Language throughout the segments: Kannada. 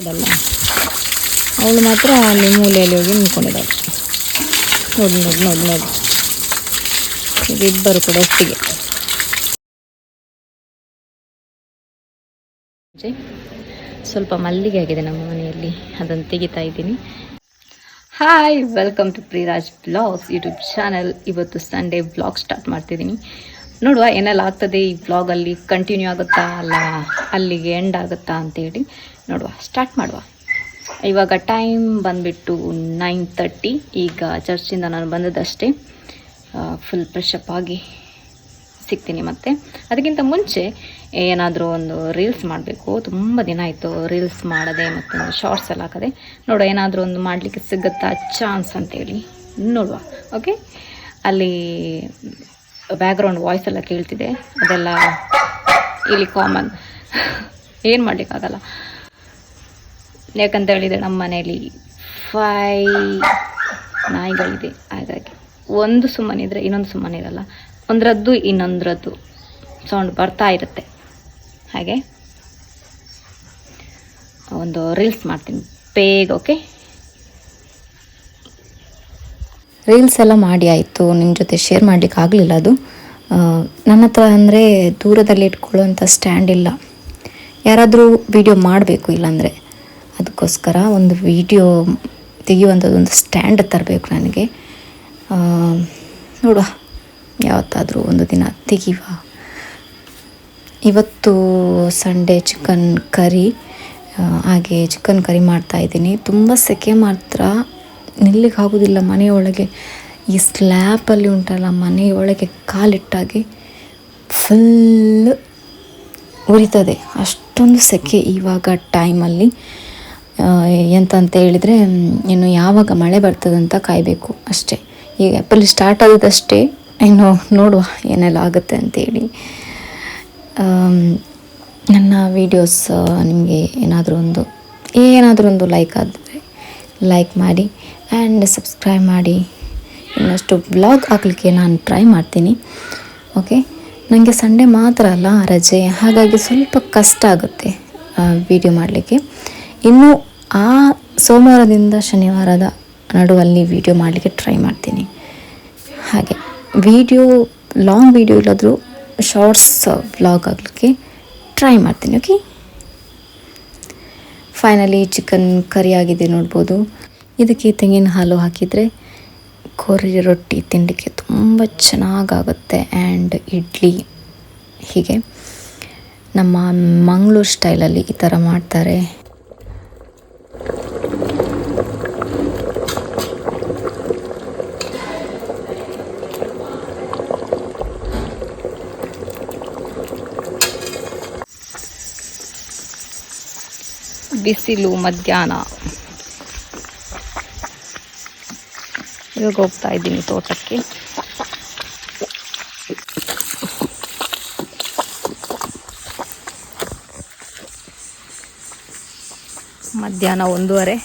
ಅದಲ್ಲ, ಅವಳು ಮಾತ್ರ ಅಲ್ಲಿ ಮೂಲೆಯಲ್ಲಿ ಹೋಗಿ ನಿಂತ್ಕೊಂಡಿದ್ದಾಳೆ. ನೋಡಿ ನೋಡಿ ನೋಡಿ ನೋಡಿ, ಇಬ್ಬರು ಕೂಡ ಒಟ್ಟಿಗೆ. ಸ್ವಲ್ಪ ಮಲ್ಲಿಗೆ ಆಗಿದೆ ನಮ್ಮ ಮನೆಯಲ್ಲಿ, ಅದನ್ನು ತೆಗಿತಾ ಇದ್ದೀನಿ. Hi, welcome to Priraj vlogs YouTube channel. ಇವತ್ತು ಸಂಡೇ ಬ್ಲಾಗ್ ಸ್ಟಾರ್ಟ್ ಮಾಡ್ತಿದ್ದೀನಿ. ನೋಡುವ ಏನೆಲ್ಲ ಆಗ್ತದೆ ಈ ಬ್ಲಾಗಲ್ಲಿ, ಕಂಟಿನ್ಯೂ ಆಗುತ್ತಾ ಅಲ್ಲ ಅಲ್ಲಿಗೆ ಎಂಡ್ ಆಗುತ್ತಾ ಅಂತೇಳಿ ನೋಡುವ, ಸ್ಟಾರ್ಟ್ ಮಾಡುವ. ಇವಾಗ ಟೈಮ್ ಬಂದುಬಿಟ್ಟು 9:30. ಈಗ ಚರ್ಚಿಂದ ನಾನು ಬಂದದಷ್ಟೇ. ಫುಲ್ ಫ್ರೆಶಪ್ ಆಗಿ ಸಿಗ್ತೀನಿ. ಮತ್ತು ಅದಕ್ಕಿಂತ ಮುಂಚೆ ಏನಾದರೂ ಒಂದು ರೀಲ್ಸ್ ಮಾಡಬೇಕು. ತುಂಬ ದಿನ ಆಯಿತು ರೀಲ್ಸ್ ಮಾಡದೆ ಮತ್ತು ಶಾರ್ಟ್ಸ್ ಎಲ್ಲ ಹಾಕದೆ. ನೋಡುವ ಏನಾದರೂ ಒಂದು ಮಾಡಲಿಕ್ಕೆ ಸಿಗುತ್ತಾ ಚಾನ್ಸ್ ಅಂತೇಳಿ ನೋಡುವ. ಓಕೆ, ಅಲ್ಲಿ ಬ್ಯಾಕ್ಗ್ರೌಂಡ್ ವಾಯ್ಸ್ ಎಲ್ಲ ಕೇಳ್ತಿದೆ, ಅದೆಲ್ಲ ಇಲ್ಲಿ ಕಾಮನ್, ಏನು ಮಾಡಲಿಕ್ಕಾಗಲ್ಲ. ಯಾಕಂತ ಹೇಳಿದರೆ ನಮ್ಮ ಮನೆಯಲ್ಲಿ 5 ನಾಯಿಗಳಿದೆ. ಹಾಗಾಗಿ ಒಂದು ಸುಮ್ಮನಿದ್ರೆ ಇನ್ನೊಂದು ಸುಮ್ಮನಿರಲ್ಲ, ಒಂದರದ್ದು ಇನ್ನೊಂದರದ್ದು ಸೌಂಡ್ ಬರ್ತಾ ಇರುತ್ತೆ. ಹಾಗೆ ಒಂದು ರೀಲ್ಸ್ ಮಾಡ್ತೀನಿ ಬೇಗ. ಓಕೆ, ರೀಲ್ಸ್ ಎಲ್ಲ ಮಾಡಿ ಆಯಿತು. ನಿಮ್ಮ ಜೊತೆ ಶೇರ್ ಮಾಡಲಿಕ್ಕೆ ಆಗಲಿಲ್ಲ. ಅದು ನನ್ನ ಹತ್ರ ಅಂದರೆ ದೂರದಲ್ಲಿ ಇಟ್ಕೊಳ್ಳುವಂಥ ಸ್ಟ್ಯಾಂಡ್ ಇಲ್ಲ. ಯಾರಾದರೂ ವಿಡಿಯೋ ಮಾಡಬೇಕು, ಇಲ್ಲಾಂದರೆ ಅದಕ್ಕೋಸ್ಕರ ಒಂದು ವಿಡಿಯೋ ತೆಗೆಯುವಂಥದ್ದು ಒಂದು ಸ್ಟ್ಯಾಂಡ್ ತರಬೇಕು ನನಗೆ. ನೋಡುವ, ಯಾವತ್ತಾದರೂ ಒಂದು ದಿನ ತೆಗೆಯುವ. ಇವತ್ತು ಸಂಡೇ ಚಿಕನ್ ಕರಿ, ಹಾಗೆ ಚಿಕನ್ ಕರಿ ಮಾಡ್ತಾಯಿದ್ದೀನಿ. ತುಂಬ ಸೆಕೆ ಮಾತ್ರ ನಿಲ್ಲಿಗೆ ಆಗೋದಿಲ್ಲ. ಮನೆಯೊಳಗೆ ಈ ಸ್ಲ್ಯಾಪಲ್ಲಿ ಉಂಟಲ್ಲ, ಮನೆಯೊಳಗೆ ಕಾಲಿಟ್ಟಾಗಿ ಫುಲ್ ಉರಿತದೆ, ಅಷ್ಟೊಂದು ಸೆಕೆ ಇವಾಗ ಟೈಮಲ್ಲಿ. ಎಂತಂತ ಹೇಳಿದರೆ ಇನ್ನು ಯಾವಾಗ ಮಳೆ ಬರ್ತದಂತ ಕಾಯಬೇಕು ಅಷ್ಟೇ. ಈಗ ಏಪ್ರಿಲ್ ಸ್ಟಾರ್ಟ್ ಆಗೋದಷ್ಟೇ, ಇನ್ನು ನೋಡುವ ಏನೆಲ್ಲ ಆಗುತ್ತೆ ಅಂತೇಳಿ. ನನ್ನ ವೀಡಿಯೋಸ್ ನಿಮಗೆ ಏನಾದರೂ ಒಂದು ಲೈಕ್ ಆದರೆ ಲೈಕ್ ಮಾಡಿ ಆ್ಯಂಡ್ ಸಬ್ಸ್ಕ್ರೈಬ್ ಮಾಡಿ. ಇನ್ನಷ್ಟು ಬ್ಲಾಗ್ ಹಾಕಲಿಕ್ಕೆ ನಾನು ಟ್ರೈ ಮಾಡ್ತೀನಿ. ಓಕೆ, ನನಗೆ ಸಂಡೇ ಮಾತ್ರ ಅಲ್ಲ ರಜೆ, ಹಾಗಾಗಿ ಸ್ವಲ್ಪ ಕಷ್ಟ ಆಗುತ್ತೆ ವಿಡಿಯೋ ಮಾಡಲಿಕ್ಕೆ. ಇನ್ನು ಆ ಸೋಮವಾರದಿಂದ ಶನಿವಾರದ ನಡುವಲ್ಲಿ ವಿಡಿಯೋ ಮಾಡಲಿಕ್ಕೆ ಟ್ರೈ ಮಾಡ್ತೀನಿ. ಹಾಗೆ ಲಾಂಗ್ ವಿಡಿಯೋ ಇಲ್ಲಾದರೂ ಶಾರ್ಟ್ಸ್ ವ್ಲಾಗ್ ಆಗಲಿಕ್ಕೆ ಟ್ರೈ ಮಾಡ್ತೀನಿ. ಓಕೆ, ಫೈನಲಿ ಚಿಕನ್ ಕರಿ ಆಗಿದೆ ನೋಡ್ಬೋದು. ಇದಕ್ಕೆ ತೆಂಗಿನ ಹಾಲು ಹಾಕಿದರೆ ಕೋರಿ ರೊಟ್ಟಿ ತಿನ್ನಲಿಕ್ಕೆ ತುಂಬ ಚೆನ್ನಾಗಾಗುತ್ತೆ. ಆ್ಯಂಡ್ ಇಡ್ಲಿ, ಹೀಗೆ ನಮ್ಮ ಮಂಗಳೂರು ಸ್ಟೈಲಲ್ಲಿ ಈ ಥರ ಮಾಡ್ತಾರೆ. ಬಿಸಿಲು ಮಧ್ಯಾಹ್ನ. ಇವಾಗ ಹೋಗ್ತಾ ಇದ್ದೀನಿ ತೋಟಕ್ಕೆ. ಮಧ್ಯಾಹ್ನ 1:30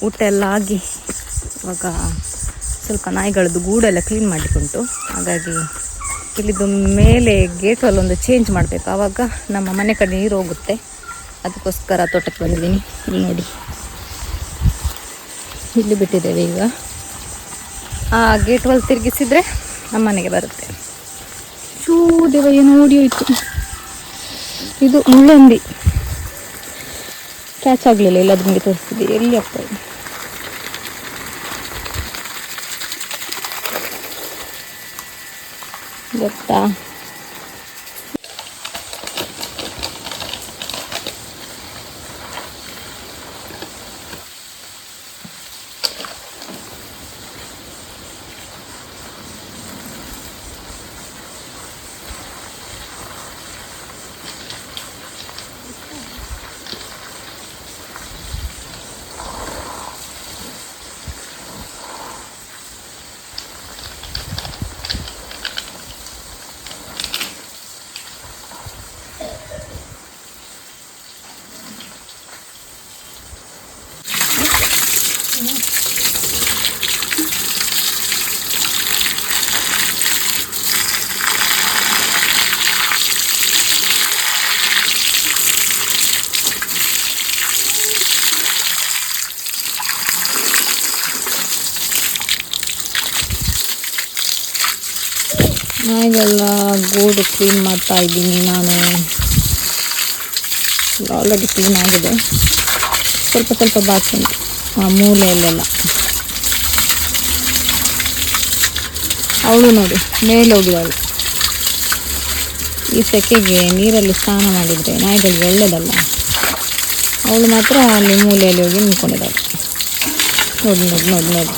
ಊಟ ಎಲ್ಲ ಆಗಿ ಇವಾಗ ಸ್ವಲ್ಪ ನಾಯಿಗಳದ್ದು ಗೂಡೆಲ್ಲ ಕ್ಲೀನ್ ಮಾಡಲಿಕ್ಕುಂಟು. ಹಾಗಾಗಿ ಇಲ್ಲಿದ್ದು ಮೇಲೆ ಗೇಟಲ್ಲೊಂದು ಚೇಂಜ್ ಮಾಡಬೇಕು, ಆವಾಗ ನಮ್ಮ ಮನೆ ಕಡೆ ನೀರು ಹೋಗುತ್ತೆ. ಅದಕ್ಕೋಸ್ಕರ ತೋಟಕ್ಕೆ ಬಂದಿದ್ದೀನಿ. ಇಲ್ಲಿ ನೋಡಿ, ಇಲ್ಲಿ ಬಿಟ್ಟಿದ್ದೇವೆ. ಈಗ ಆ ಗೇಟ್ ಒಳಗೆ ತಿರುಗಿಸಿದರೆ ನಮ್ಮ ಮನೆಗೆ ಬರುತ್ತೆ. ದೇವ, ಏನು ನೋಡಿ ಹೋಯ್ತು. ಇದು ಮುಳ್ಳಂದಿ, ಕ್ಯಾಚ್ ಆಗಲಿಲ್ಲ. ಇಲ್ಲಾದ್ರೂ ನಿಮಗೆ ತೋರಿಸ್ತಿದ್ದೆ, ಎಲ್ಲಿ ಆಗ್ತದೆ ಗೊತ್ತಾ? ನಾಯಿಗೆಲ್ಲ ಗೂಡು ಕ್ಲೀನ್ ಮಾಡ್ತಾ ಇದ್ದೀನಿ ನಾನು. ಆಲ್ರೆಡಿ ಕ್ಲೀನ್ ಆಗಿದೆ, ಸ್ವಲ್ಪ ಸ್ವಲ್ಪ ಬಾಕಿ ಉಂಟು ಆ ಮೂಲೆಯಲ್ಲೆಲ್ಲ. ಅವಳು ನೋಡಿ ಮೇಲೆ ಹೋಗಿದವಳು. ಈ ಸೆಕೆಗೆ ನೀರಲ್ಲಿ ಸ್ನಾನ ಮಾಡಿದರೆ ನಾಯಿಗಳಿಗೆ ಒಳ್ಳೆಯದಲ್ಲ. ಅವಳು ಮಾತ್ರ ಅಲ್ಲಿ ಮೂಲೆಯಲ್ಲಿ ಹೋಗಿ ನಿಂತ್ಕೊಂಡಿದ್ದಾಳೆ. ನೋಡಿ ನೋಡಿ ನೋಡಿ ನೋಡಿ,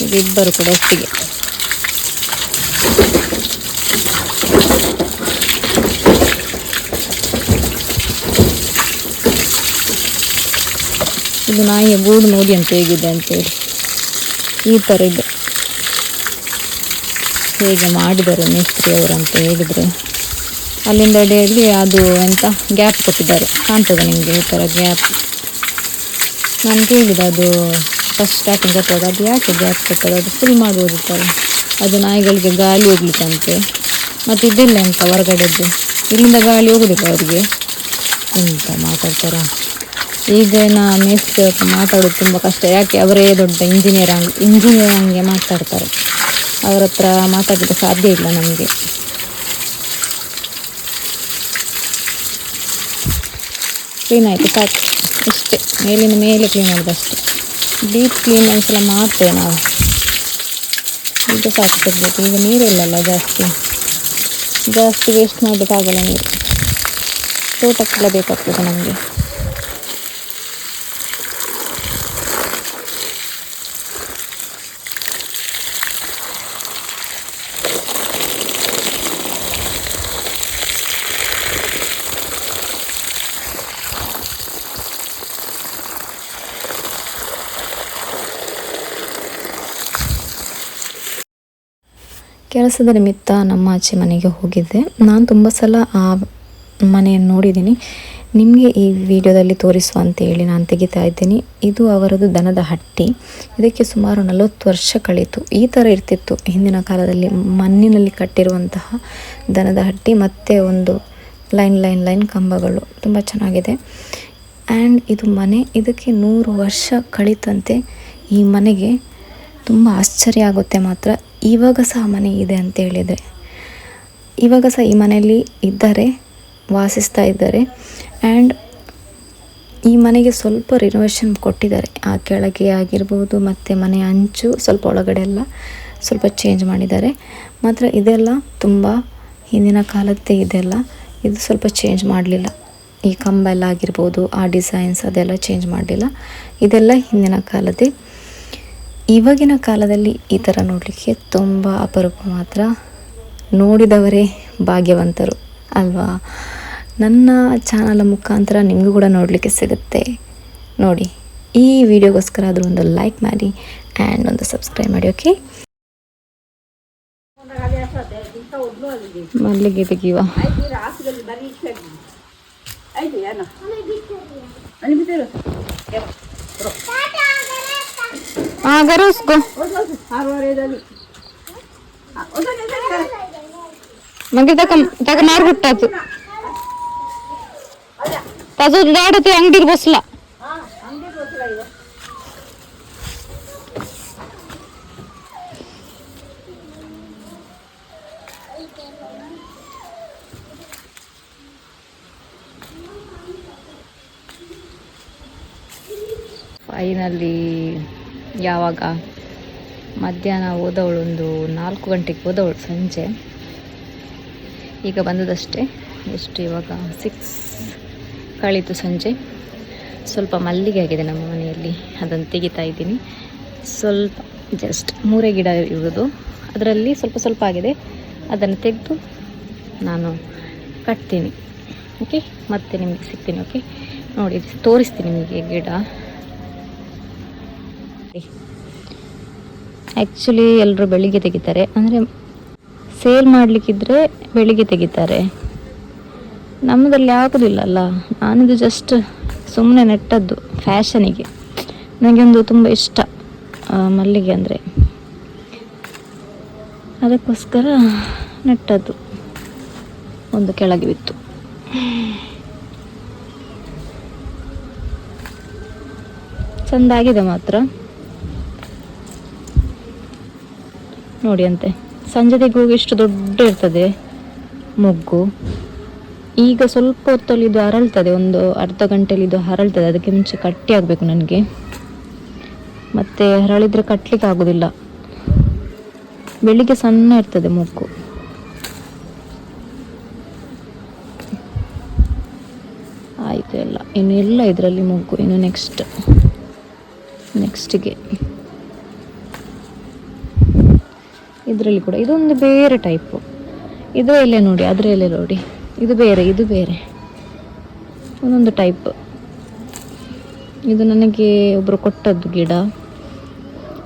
ಈಗ ಇಬ್ಬರು ಕೂಡ ಒಟ್ಟಿಗೆ. ಇದು ನಾಯಿಯ ಗೂಡು ನೋಡಿ ಅಂತ ಹೇಗಿದೆ ಅಂತೇಳಿ. ಈ ಥರ ಇದೆ, ಹೇಗೆ ಮಾಡಿದ್ದಾರೆ ಮೇಸ್ತ್ರಿಯವರು ಅಂತ ಹೇಳಿದರೆ. ಅಲ್ಲಿಂದ ಅಡಿಯಲ್ಲಿ ಅದು ಎಂತ ಗ್ಯಾಪ್ ಕೊಟ್ಟಿದ್ದಾರೆ, ಕಾಣ್ತದೆ ನಿಮಗೆ ಈ ಥರ ಗ್ಯಾಪ್. ನಾನು ಕೇಳಿದೆ ಅದು ಫಸ್ಟ್ ಸ್ಟಾರ್ಟಿಂಗ್ ಹತ್ತುವಾಗ ಅದು ಯಾಕೆ ಗ್ಯಾಪ್ ಕೊಟ್ಟದ್ದು, ಅದು ಫುಲ್ ಮಾಡ್ಬೋದಿತ್ತಲ್ಲ. ಅದು ನಾಯಿಗಳಿಗೆ ಗಾಳಿ ಹೋಗ್ಲಿಕ್ಕಂತೆ. ಮತ್ತು ಇದೆಲ್ಲ ಎಂತ ಹೊರಗಡೆದ್ದು, ಇಲ್ಲಿಂದ ಗಾಳಿ ಹೋಗೋದಿಲ್ಲ ಅವರಿಗೆ. ಎಂತ ಮಾತಾಡ್ತಾರ ಈಗಿನ ಮೇಸ್ತ್ರಿ ಮಾತಾಡೋದು ತುಂಬ ಕಷ್ಟ. ಯಾಕೆ ಅವರೇ ದೊಡ್ಡ ಇಂಜಿನಿಯರಂಗೆ ಮಾತಾಡ್ತಾರೆ. ಅವರ ಹತ್ರ ಮಾತಾಡಲಿಕ್ಕೆ ಸಾಧ್ಯ ಇಲ್ಲ ನಮಗೆ. ಕ್ಲೀನ್ ಆಯಿತು, ಸಾಕು ಇಷ್ಟೇ. ಮೇಲಿನ ಮೇಲೆ ಕ್ಲೀನ್ ಮಾಡೋದು ಅಷ್ಟೇ. ಡೀಪ್ ಕ್ಲೀನ್ ಒಂದ್ಸಲ ಮಾಡ್ತೇವೆ ನಾವು. ಈಗ ಸಾಕು ತೆಗ್ಬೇಕು. ಈಗ ನೀರಿಲ್ಲಲ್ಲ ಜಾಸ್ತಿ ವೇಸ್ಟ್ ಮಾಡಬೇಕಾಗಲ್ಲ ನೀರು. ತೋಟಕ್ಕೆಲ್ಲ ಬೇಕಾಗ್ತದೆ ನಮಗೆ. ಕೆಲಸದ ನಿಮಿತ್ತ ನಮ್ಮ ಆಚೆ ಮನೆಗೆ ಹೋಗಿದ್ದೆ. ನಾನು ತುಂಬ ಸಲ ಆ ಮನೆಯನ್ನು ನೋಡಿದ್ದೀನಿ. ನಿಮಗೆ ಈ ವಿಡಿಯೋದಲ್ಲಿ ತೋರಿಸುವ ಅಂತೇಳಿ ನಾನು ತೆಗಿತಾ ಇದ್ದೀನಿ. ಇದು ಅವರದ್ದು ದನದ ಹಟ್ಟಿ. ಇದಕ್ಕೆ ಸುಮಾರು 40 ವರ್ಷ ಕಳೀತು. ಈ ಥರ ಇರ್ತಿತ್ತು ಹಿಂದಿನ ಕಾಲದಲ್ಲಿ, ಮಣ್ಣಿನಲ್ಲಿ ಕಟ್ಟಿರುವಂತಹ ದನದ ಹಟ್ಟಿ. ಮತ್ತು ಒಂದು ಲೈನ್ ಕಂಬಗಳು, ತುಂಬ ಚೆನ್ನಾಗಿದೆ. ಆ್ಯಂಡ್ ಇದು ಮನೆ, ಇದಕ್ಕೆ 100 ವರ್ಷ ಕಳೀತಂತೆ. ಈ ಮನೆಗೆ ತುಂಬ ಆಶ್ಚರ್ಯ ಆಗುತ್ತೆ ಮಾತ್ರ. ಇವಾಗ ಸಹ ಮನೆ ಇದೆ ಅಂತ ಹೇಳಿದೆ. ಇವಾಗ ಸಹ ಈ ಮನೆಯಲ್ಲಿ ಇದ್ದಾರೆ, ವಾಸಿಸ್ತಾ ಇದ್ದಾರೆ. ಆ್ಯಂಡ್ ಈ ಮನೆಗೆ ಸ್ವಲ್ಪ ರಿನೋವೇಷನ್ ಕೊಟ್ಟಿದ್ದಾರೆ. ಆ ಕೆಳಗೆ ಆಗಿರ್ಬೋದು, ಮತ್ತು ಮನೆಯ ಅಂಚು ಸ್ವಲ್ಪ ಒಳಗಡೆ ಎಲ್ಲ ಸ್ವಲ್ಪ ಚೇಂಜ್ ಮಾಡಿದ್ದಾರೆ. ಮಾತ್ರ ಇದೆಲ್ಲ ತುಂಬ ಹಿಂದಿನ ಕಾಲದ್ದೇ ಇದೆಲ್ಲ. ಇದು ಸ್ವಲ್ಪ ಚೇಂಜ್ ಮಾಡಲಿಲ್ಲ. ಈ ಕಂಬ ಎಲ್ಲ ಆಗಿರ್ಬೋದು, ಆ ಡಿಸೈನ್ಸ್ ಅದೆಲ್ಲ ಚೇಂಜ್ ಮಾಡಲಿಲ್ಲ. ಇದೆಲ್ಲ ಹಿಂದಿನ ಕಾಲದ್ದೇ. ಇವಾಗಿನ ಕಾಲದಲ್ಲಿ ಈ ಥರ ನೋಡಲಿಕ್ಕೆ ತುಂಬ ಅಪರೂಪ ಮಾತ್ರ. ನೋಡಿದವರೇ ಭಾಗ್ಯವಂತರು ಅಲ್ವಾ. ನನ್ನ ಚಾನಲ್ ಮುಖಾಂತರ ನಿಮಗೂ ಕೂಡ ನೋಡಲಿಕ್ಕೆ ಸಿಗುತ್ತೆ. ನೋಡಿ, ಈ ವಿಡಿಯೋಗೋಸ್ಕರ ಆದರೂ ಒಂದು ಲೈಕ್ ಮಾಡಿ ಆ್ಯಂಡ್ ಒಂದು ಸಬ್ಸ್ಕ್ರೈಬ್ ಮಾಡಿ. ಓಕೆ, ಮಲ್ಲಿಗೆ ತೆಗಿಯುವ. घर उसको मग तक नार हुट्टायचं ताजो दाड ते अंगडीर बसला. ಫೈನಲಿ ಯಾವಾಗ ಮಧ್ಯಾಹ್ನ ಹೋದವಳು, ಒಂದು 4 ಗಂಟೆಗೆ ಹೋದವಳು ಸಂಜೆ. ಈಗ ಬಂದದಷ್ಟೇ. ಎಷ್ಟು ಇವಾಗ 6 ಕಳೀತು ಸಂಜೆ. ಸ್ವಲ್ಪ ಮಲ್ಲಿಗೆ ಆಗಿದೆ ನಮ್ಮ ಮನೆಯಲ್ಲಿ, ಅದನ್ನು ತೆಗಿತಾ ಇದ್ದೀನಿ. ಸ್ವಲ್ಪ ಜಸ್ಟ್ 3 ಗಿಡ ಇರೋದು, ಅದರಲ್ಲಿ ಸ್ವಲ್ಪ ಆಗಿದೆ. ಅದನ್ನು ತೆಗೆದು ನಾನು ಕಟ್ತೀನಿ. ಓಕೆ, ಮತ್ತೆ ನಿಮಗೆ ಸಿಗ್ತೀನಿ. ಓಕೆ, ನೋಡಿ ತೋರಿಸ್ತೀನಿ ನಿಮಗೆ ಗಿಡ. ಆ್ಯಕ್ಚುಲಿ ಎಲ್ಲರೂ ಬೆಳಿಗ್ಗೆ ತೆಗಿತಾರೆ, ಅಂದರೆ ಸೇಲ್ ಮಾಡಲಿಕ್ಕಿದ್ರೆ ಬೆಳಿಗ್ಗೆ ತೆಗಿತಾರೆ. ನಮ್ಮದಲ್ಲಿ ಆಗೋದಿಲ್ಲಲ್ಲ. ನಾನಿದು ಜಸ್ಟ್ ಸುಮ್ಮನೆ ನೆಟ್ಟದ್ದು ಫ್ಯಾಷನಿಗೆ. ನನಗೊಂದು ತುಂಬ ಇಷ್ಟ ಮಲ್ಲಿಗೆ ಅಂದರೆ, ಅದಕ್ಕೋಸ್ಕರ ನೆಟ್ಟದ್ದು. ಒಂದು ಕೆಳಗೆ ಬಿತ್ತು. ಚೆಂದಾಗಿದೆ ಮಾತ್ರ ನೋಡಿ ಅಂತೆ. ಸಂಜೆ ತೆಗುವಾಗ ಎಷ್ಟು ದೊಡ್ಡ ಇರ್ತದೆ ಮೊಗ್ಗು. ಈಗ ಸ್ವಲ್ಪ ಹೊತ್ತಲ್ಲಿ ಇದು ಹರಳ್ತದೆ, ಒಂದು ಅರ್ಧ ಗಂಟೆಯಲ್ಲಿ ಇದು ಹರಳ್ತದೆ. ಅದಕ್ಕೆ ಮುಂಚೆ ಕಟ್ಟಿ ಆಗಬೇಕು ನನಗೆ, ಮತ್ತು ಹರಳಿದರೆ ಕಟ್ಟಲಿಕ್ಕೆ ಆಗೋದಿಲ್ಲ. ಬೆಳಿಗ್ಗೆ ಸಣ್ಣ ಇರ್ತದೆ ಮೊಗ್ಗು. ಆಯಿತು ಎಲ್ಲ, ಇನ್ನು ಎಲ್ಲ ಇದರಲ್ಲಿ ಮೊಗ್ಗು. ಇನ್ನು ನೆಕ್ಸ್ಟಿಗೆ ಇದರಲ್ಲಿ ಕೂಡ ಇದೊಂದು ಬೇರೆ ಟೈಪು. ಇದು ಎಲೆ ನೋಡಿ, ಅದರ ಎಲೆ ನೋಡಿ, ಇದು ಬೇರೆ ಒಂದೊಂದು ಟೈಪ್. ಇದು ನನಗೆ ಒಬ್ಬರು ಕೊಟ್ಟದ್ದು ಗಿಡ,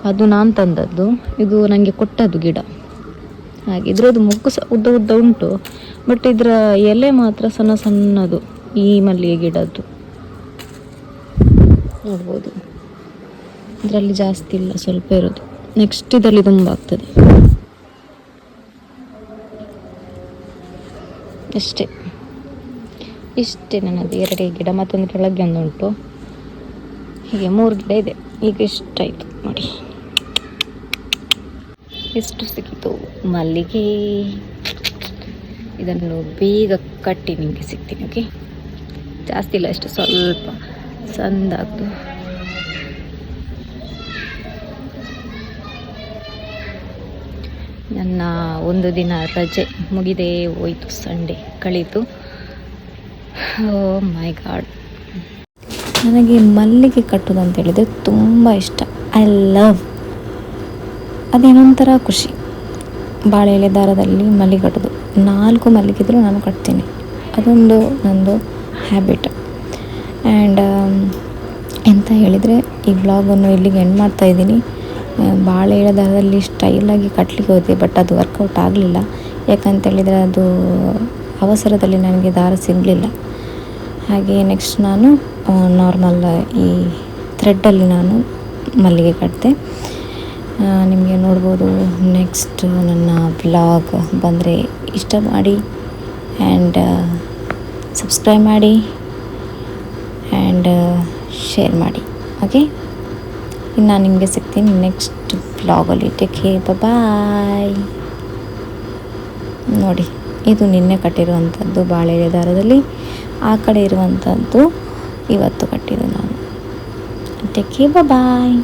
ಅದು ನಾನು ತಂದದ್ದು. ಇದು ನನಗೆ ಕೊಟ್ಟದ್ದು ಗಿಡ. ಹಾಗೆ ಇದರದ್ದು ಮೊಗ್ಗು ಸಹ ಉದ್ದ ಉಂಟು, ಬಟ್ ಇದರ ಎಲೆ ಮಾತ್ರ ಸಣ್ಣದು. ಈ ಮಲ್ಲಿಗೆ ಗಿಡದ್ದು ನೋಡ್ಬೋದು, ಇದರಲ್ಲಿ ಜಾಸ್ತಿ ಇಲ್ಲ, ಸ್ವಲ್ಪ ಇರೋದು. ನೆಕ್ಸ್ಟ್ ಇದರಲ್ಲಿ ತುಂಬ ಆಗ್ತದೆ. ಇಷ್ಟೇ ನನ್ನದು 2 ಗಿಡ, ಮತ್ತೊಂದು ಕೆಳಗೆ ಒಂದು ಉಂಟು. ಹೀಗೆ 3 ಗಿಡ ಇದೆ. ಈಗ ಇಷ್ಟಾಯಿತು ನೋಡಿ, ಎಷ್ಟು ಸಿಕ್ಕಿತು ಮಲ್ಲಿಗೆ. ಇದನ್ನು ಬೇಗ ಕಟ್ಟಿ ನಿಮಗೆ ಸಿಗ್ತೀನಿ. ಓಕೆ, ಜಾಸ್ತಿ ಇಲ್ಲ, ಅಷ್ಟು ಸ್ವಲ್ಪ ಸಂದಾಗ್ದು. ನನ್ನ ಒಂದು ದಿನ ರಜೆ ಮುಗಿದೇ ಹೋಯಿತು, ಸಂಡೇ ಕಳೀತು. ಓ ಮೈ ಗಾಡ್, ನನಗೆ ಮಲ್ಲಿಗೆ ಕಟ್ಟೋದು ಅಂತ ಹೇಳಿದರೆ ತುಂಬ ಇಷ್ಟ. ಐ ಲವ್, ಅದೇನೊಂಥರ ಖುಷಿ. ಬಾಳೆ ಎಲೆ ದಾರದಲ್ಲಿ ಮಲ್ಲಿಗೆ ಕಟ್ಟೋದು. 4 ಮಲ್ಲಿಗೆ ಇದ್ದರೂ ನಾನು ಕಟ್ತೀನಿ, ಅದೊಂದು ನಂದು ಹ್ಯಾಬಿಟ್. ಆ್ಯಂಡ್ ಎಂತ ಹೇಳಿದರೆ, ಈ ವ್ಲಾಗನ್ನು ಇಲ್ಲಿಗೆ ಎಂಡ್ ಮಾಡ್ತಾಯಿದ್ದೀನಿ. ಬಾಳೆ ಎಲೆ ದಾರದಲ್ಲಿ ಸ್ಟೈಲಾಗಿ ಕಟ್ಟಲಿಕ್ಕೆ ಹೋದೆ, ಬಟ್ ಅದು ವರ್ಕೌಟ್ ಆಗಲಿಲ್ಲ. ಯಾಕಂತೇಳಿದರೆ ಅದು ಅವಸರದಲ್ಲಿ ನನಗೆ ದಾರ ಸಿಗಲಿಲ್ಲ. ಹಾಗೆ ನೆಕ್ಸ್ಟ್ ನಾನು ನಾರ್ಮಲ್ ಈ ಥ್ರೆಡ್ಡಲ್ಲಿ ನಾನು ಮಲ್ಲಿಗೆ ಕಟ್ಟಿದೆ. ನಿಮಗೆ ನೋಡ್ಬೋದು. ನೆಕ್ಸ್ಟ್ ನನ್ನ ವ್ಲಾಗ್ ಬಂದರೆ ಇಷ್ಟ ಮಾಡಿ ಆ್ಯಂಡ್ ಸಬ್ಸ್ಕ್ರೈಬ್ ಮಾಡಿ ಆ್ಯಂಡ್ ಶೇರ್ ಮಾಡಿ. ಓಕೆ, ಇನ್ನು ನಾನು ನಿಮಗೆ ಸಿಗ್ತೀನಿ ನೆಕ್ಸ್ಟ್ ವ್ಲಾಗಲ್ಲಿ. ಟೇಕ್ ಕೇರ್, ಬಾಯ್. ನೋಡಿ, ಇದು ನಿನ್ನೆ ಕಟ್ಟಿರುವಂಥದ್ದು ಬಾಳೆ ಎಲೆ ದಾರದಲ್ಲಿ. ಆ ಕಡೆ ಇರುವಂಥದ್ದು ಇವತ್ತು ಕಟ್ಟಿದ್ದು ನಾನು. ಟೇಕ್ ಕೇರ್, ಬಾಯ್.